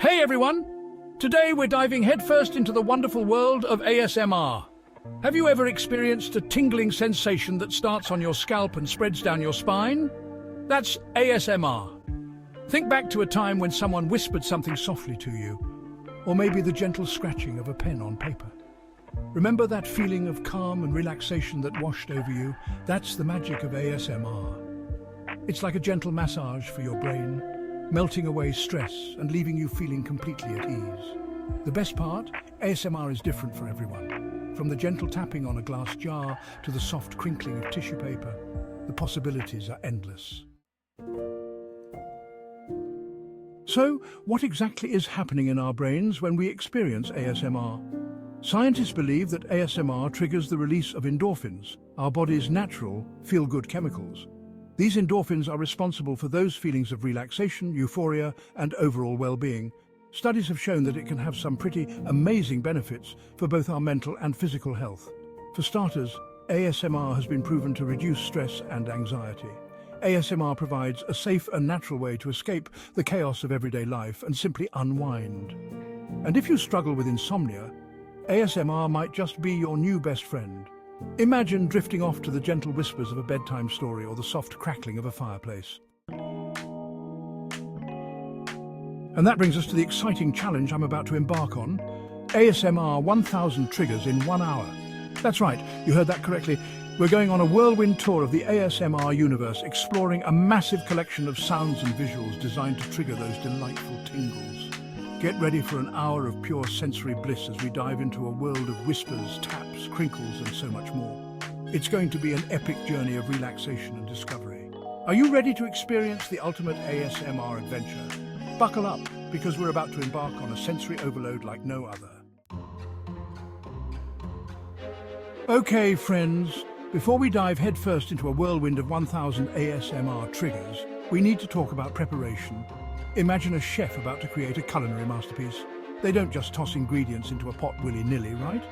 Hey everyone! Today we're diving headfirst into the wonderful world of ASMR. Have you ever experienced a tingling sensation that starts on your scalp and spreads down your spine? That's ASMR. Think back to a time when someone whispered something softly to you, or maybe the gentle scratching of a pen on paper. Remember that feeling of calm and relaxation that washed over you? That's the magic of ASMR. It's like a gentle massage for your brain, melting away stress and leaving you feeling completely at ease. The best part? ASMR is different for everyone. From the gentle tapping on a glass jar to the soft crinkling of tissue paper, the possibilities are endless. So, what exactly is happening in our brains when we experience ASMR? Scientists believe that ASMR triggers the release of endorphins, our body's natural feel-good chemicals. These endorphins are responsible for those feelings of relaxation, euphoria, and overall well-being. Studies have shown that it can have some pretty amazing benefits for both our mental and physical health. For starters, ASMR has been proven to reduce stress and anxiety. ASMR provides a safe and natural way to escape the chaos of everyday life and simply unwind. And if you struggle with insomnia, ASMR might just be your new best friend. Imagine drifting off to the gentle whispers of a bedtime story or the soft crackling of a fireplace. And that brings us to the exciting challenge I'm about to embark on. ASMR 1000 triggers in 1 hour. That's right, you heard that correctly. We're going on a whirlwind tour of the ASMR universe, exploring a massive collection of sounds and visuals designed to trigger those delightful tingles. Get ready for an hour of pure sensory bliss as we dive into a world of whispers, taps, crinkles, and so much more. It's going to be an epic journey of relaxation and discovery. Are you ready to experience the ultimate ASMR adventure? Buckle up, because we're about to embark on a sensory overload like no other. Okay, friends, before we dive headfirst into a whirlwind of 1000 ASMR triggers, we need to talk about preparation. Imagine a chef about to create a culinary masterpiece. They don't just toss ingredients into a pot willy-nilly, right?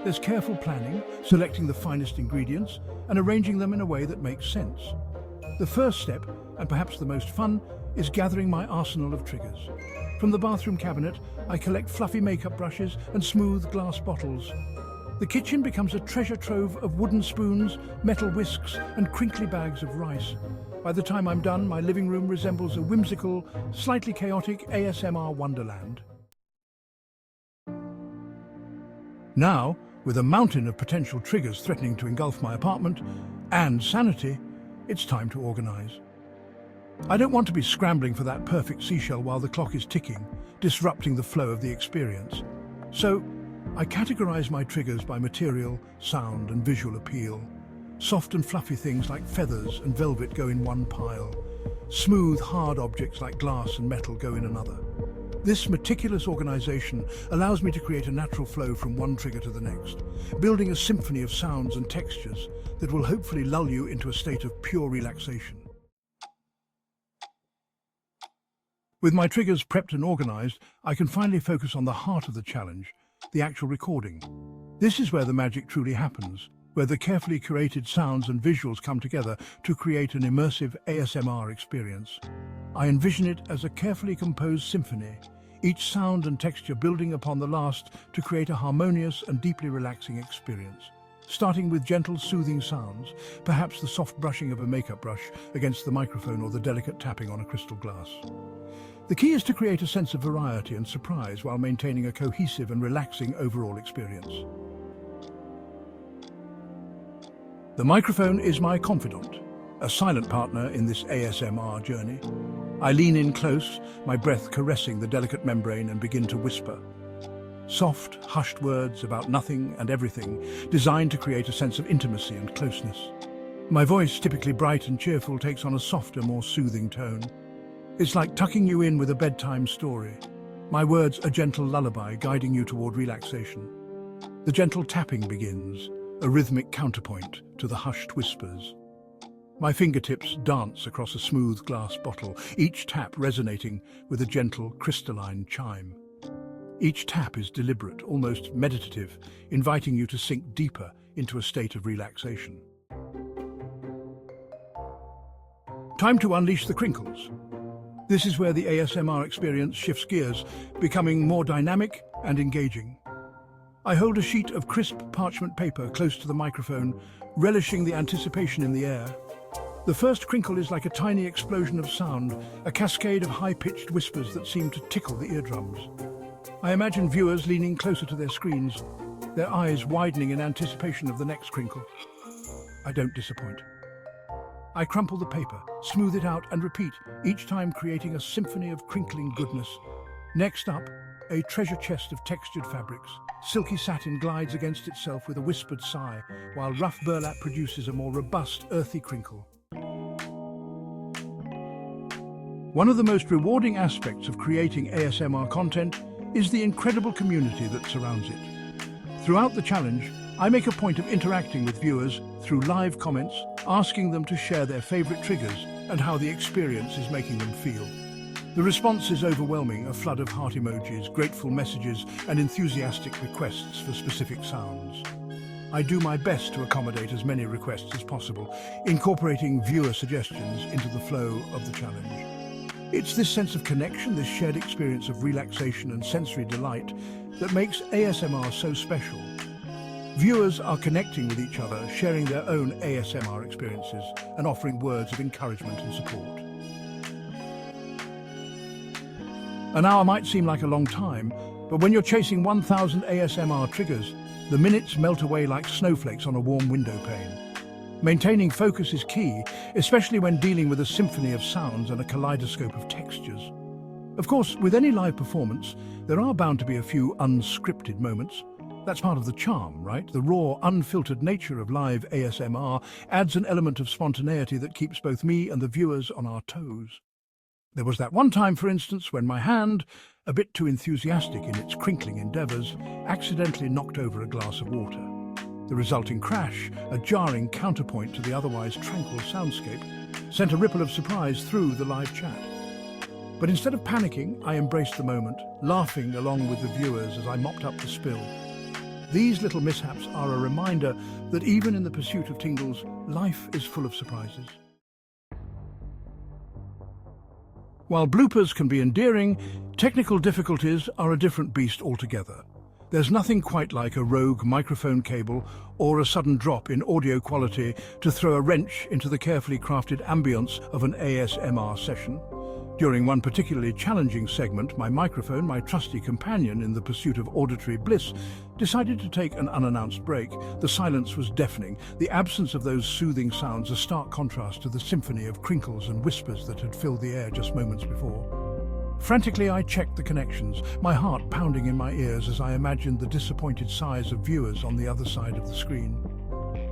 There's careful planning, selecting the finest ingredients, and arranging them in a way that makes sense. The first step, and perhaps the most fun, is gathering my arsenal of triggers. From the bathroom cabinet, I collect fluffy makeup brushes and smooth glass bottles. The kitchen becomes a treasure trove of wooden spoons, metal whisks, and crinkly bags of rice. By the time I'm done, my living room resembles a whimsical, slightly chaotic ASMR wonderland. Now, with a mountain of potential triggers threatening to engulf my apartment and sanity, it's time to organize. I don't want to be scrambling for that perfect seashell while the clock is ticking, disrupting the flow of the experience. So, I categorize my triggers by material, sound, and visual appeal. Soft and fluffy things like feathers and velvet go in one pile. Smooth, hard objects like glass and metal go in another. This meticulous organization allows me to create a natural flow from one trigger to the next, building a symphony of sounds and textures that will hopefully lull you into a state of pure relaxation. With my triggers prepped and organized, I can finally focus on the heart of the challenge, the actual recording. This is where the magic truly happens, where the carefully curated sounds and visuals come together to create an immersive ASMR experience. I envision it as a carefully composed symphony, each sound and texture building upon the last to create a harmonious and deeply relaxing experience. Starting with gentle, soothing sounds, perhaps the soft brushing of a makeup brush against the microphone or the delicate tapping on a crystal glass. The key is to create a sense of variety and surprise while maintaining a cohesive and relaxing overall experience. The microphone is my confidant, a silent partner in this ASMR journey. I lean in close, my breath caressing the delicate membrane, and begin to whisper. Soft, hushed words about nothing and everything, designed to create a sense of intimacy and closeness. My voice, typically bright and cheerful, takes on a softer, more soothing tone. It's like tucking you in with a bedtime story. My words a gentle lullaby guiding you toward relaxation. The gentle tapping begins, a rhythmic counterpoint to the hushed whispers. My fingertips dance across a smooth glass bottle, each tap resonating with a gentle, crystalline chime. Each tap is deliberate, almost meditative, inviting you to sink deeper into a state of relaxation. Time to unleash the crinkles. This is where the ASMR experience shifts gears, becoming more dynamic and engaging. I hold a sheet of crisp parchment paper close to the microphone, relishing the anticipation in the air. The first crinkle is like a tiny explosion of sound, a cascade of high-pitched whispers that seem to tickle the eardrums. I imagine viewers leaning closer to their screens, their eyes widening in anticipation of the next crinkle. I don't disappoint. I crumple the paper, smooth it out and repeat, each time creating a symphony of crinkling goodness. Next up, a treasure chest of textured fabrics. Silky satin glides against itself with a whispered sigh, while rough burlap produces a more robust, earthy crinkle. One of the most rewarding aspects of creating ASMR content is the incredible community that surrounds it. Throughout the challenge, I make a point of interacting with viewers through live comments, asking them to share their favorite triggers and how the experience is making them feel. The response is overwhelming, a flood of heart emojis, grateful messages, and enthusiastic requests for specific sounds. I do my best to accommodate as many requests as possible, incorporating viewer suggestions into the flow of the challenge. It's this sense of connection, this shared experience of relaxation and sensory delight that makes ASMR so special. Viewers are connecting with each other, sharing their own ASMR experiences and offering words of encouragement and support. An hour might seem like a long time, but when you're chasing 1,000 ASMR triggers, the minutes melt away like snowflakes on a warm window pane. Maintaining focus is key, especially when dealing with a symphony of sounds and a kaleidoscope of textures. Of course, with any live performance, there are bound to be a few unscripted moments. That's part of the charm, right? The raw, unfiltered nature of live ASMR adds an element of spontaneity that keeps both me and the viewers on our toes. There was that one time, for instance, when my hand, a bit too enthusiastic in its crinkling endeavours, accidentally knocked over a glass of water. The resulting crash, a jarring counterpoint to the otherwise tranquil soundscape, sent a ripple of surprise through the live chat. But instead of panicking, I embraced the moment, laughing along with the viewers as I mopped up the spill. These little mishaps are a reminder that even in the pursuit of tingles, life is full of surprises. While bloopers can be endearing, technical difficulties are a different beast altogether. There's nothing quite like a rogue microphone cable or a sudden drop in audio quality to throw a wrench into the carefully crafted ambience of an ASMR session. During one particularly challenging segment, my microphone, my trusty companion in the pursuit of auditory bliss, decided to take an unannounced break. The silence was deafening, the absence of those soothing sounds a stark contrast to the symphony of crinkles and whispers that had filled the air just moments before. Frantically, I checked the connections, my heart pounding in my ears as I imagined the disappointed sighs of viewers on the other side of the screen.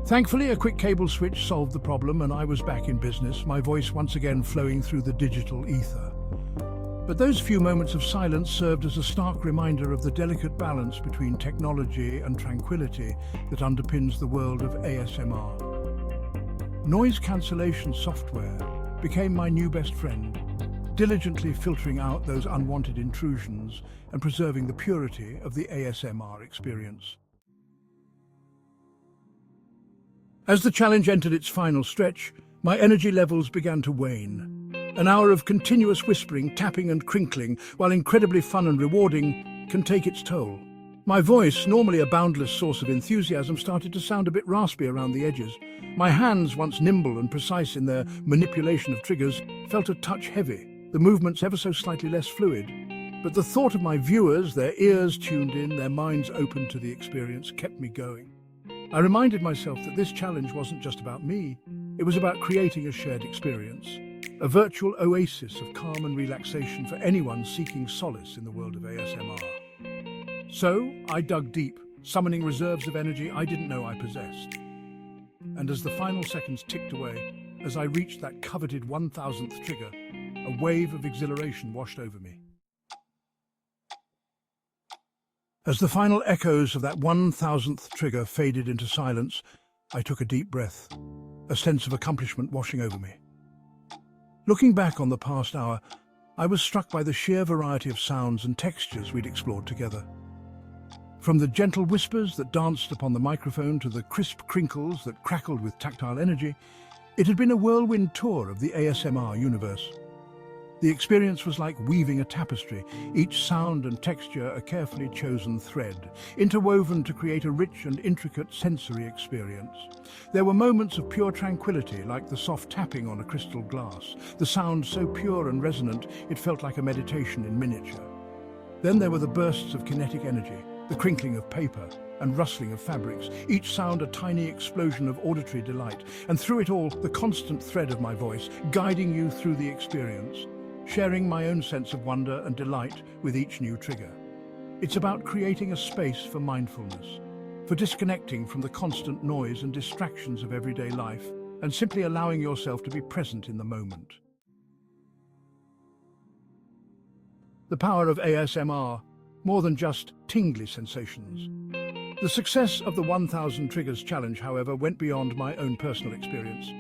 Thankfully, a quick cable switch solved the problem and I was back in business, my voice once again flowing through the digital ether. But those few moments of silence served as a stark reminder of the delicate balance between technology and tranquility that underpins the world of ASMR. Noise cancellation software became my new best friend, diligently filtering out those unwanted intrusions and preserving the purity of the ASMR experience. As the challenge entered its final stretch, my energy levels began to wane. An hour of continuous whispering, tapping and crinkling, while incredibly fun and rewarding, can take its toll. My voice, normally a boundless source of enthusiasm, started to sound a bit raspy around the edges. My hands, once nimble and precise in their manipulation of triggers, felt a touch heavy, the movements ever so slightly less fluid. But the thought of my viewers, their ears tuned in, their minds open to the experience, kept me going. I reminded myself that this challenge wasn't just about me. It was about creating a shared experience, a virtual oasis of calm and relaxation for anyone seeking solace in the world of ASMR. So I dug deep, summoning reserves of energy I didn't know I possessed. And as the final seconds ticked away, as I reached that coveted 1,000th trigger, a wave of exhilaration washed over me. As the final echoes of that 1,000th trigger faded into silence, I took a deep breath, a sense of accomplishment washing over me. Looking back on the past hour, I was struck by the sheer variety of sounds and textures we'd explored together. From the gentle whispers that danced upon the microphone to the crisp crinkles that crackled with tactile energy, it had been a whirlwind tour of the ASMR universe. The experience was like weaving a tapestry, each sound and texture a carefully chosen thread, interwoven to create a rich and intricate sensory experience. There were moments of pure tranquility, like the soft tapping on a crystal glass, the sound so pure and resonant it felt like a meditation in miniature. Then there were the bursts of kinetic energy, the crinkling of paper and rustling of fabrics, each sound a tiny explosion of auditory delight, and through it all, the constant thread of my voice, guiding you through the experience, sharing my own sense of wonder and delight with each new trigger. It's about creating a space for mindfulness, for disconnecting from the constant noise and distractions of everyday life, and simply allowing yourself to be present in the moment. The power of ASMR, more than just tingly sensations. The success of the 1000 Triggers Challenge, however, went beyond my own personal experience.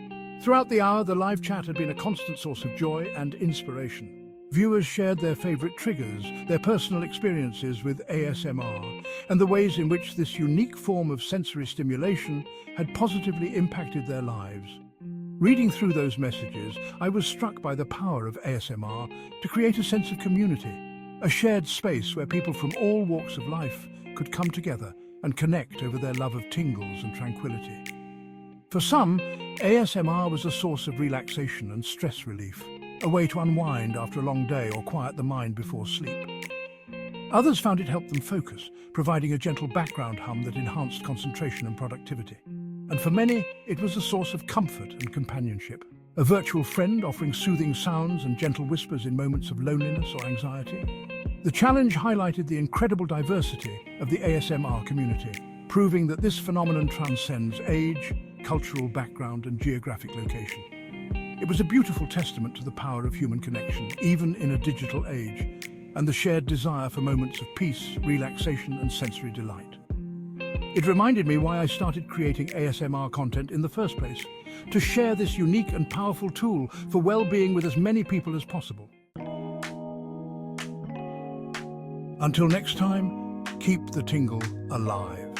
Throughout the hour, the live chat had been a constant source of joy and inspiration. Viewers shared their favorite triggers, their personal experiences with ASMR, and the ways in which this unique form of sensory stimulation had positively impacted their lives. Reading through those messages, I was struck by the power of ASMR to create a sense of community, a shared space where people from all walks of life could come together and connect over their love of tingles and tranquility. For some, ASMR was a source of relaxation and stress relief, a way to unwind after a long day or quiet the mind before sleep. Others found it helped them focus, providing a gentle background hum that enhanced concentration and productivity. And for many, it was a source of comfort and companionship, a virtual friend offering soothing sounds and gentle whispers in moments of loneliness or anxiety. The challenge highlighted the incredible diversity of the ASMR community, proving that this phenomenon transcends age, cultural background and geographic location. It was a beautiful testament to the power of human connection, even in a digital age, and the shared desire for moments of peace, relaxation and sensory delight. It reminded me why I started creating ASMR content in the first place, to share this unique and powerful tool for well-being with as many people as possible. Until next time, keep the tingle alive.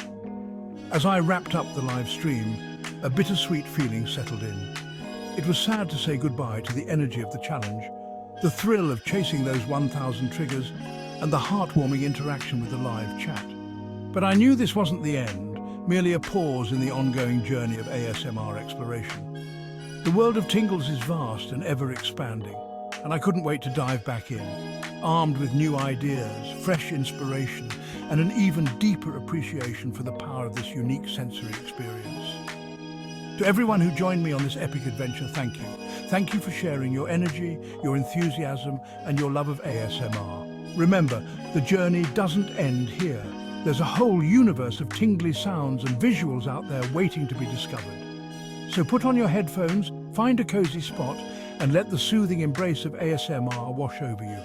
As I wrapped up the live stream, a bittersweet feeling settled in. It was sad to say goodbye to the energy of the challenge, the thrill of chasing those 1000 triggers, and the heartwarming interaction with the live chat. But I knew this wasn't the end, merely a pause in the ongoing journey of ASMR exploration. The world of tingles is vast and ever-expanding, and I couldn't wait to dive back in, armed with new ideas, fresh inspiration, and an even deeper appreciation for the power of this unique sensory experience. To everyone who joined me on this epic adventure, thank you. Thank you for sharing your energy, your enthusiasm, and your love of ASMR. Remember, the journey doesn't end here. There's a whole universe of tingly sounds and visuals out there waiting to be discovered. So put on your headphones, find a cozy spot, and let the soothing embrace of ASMR wash over you.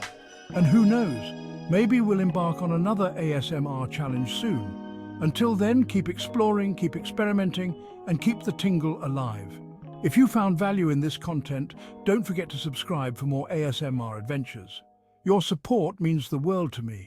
And who knows, maybe we'll embark on another ASMR challenge soon. Until then, keep exploring, keep experimenting, and keep the tingle alive. If you found value in this content, don't forget to subscribe for more ASMR adventures. Your support means the world to me.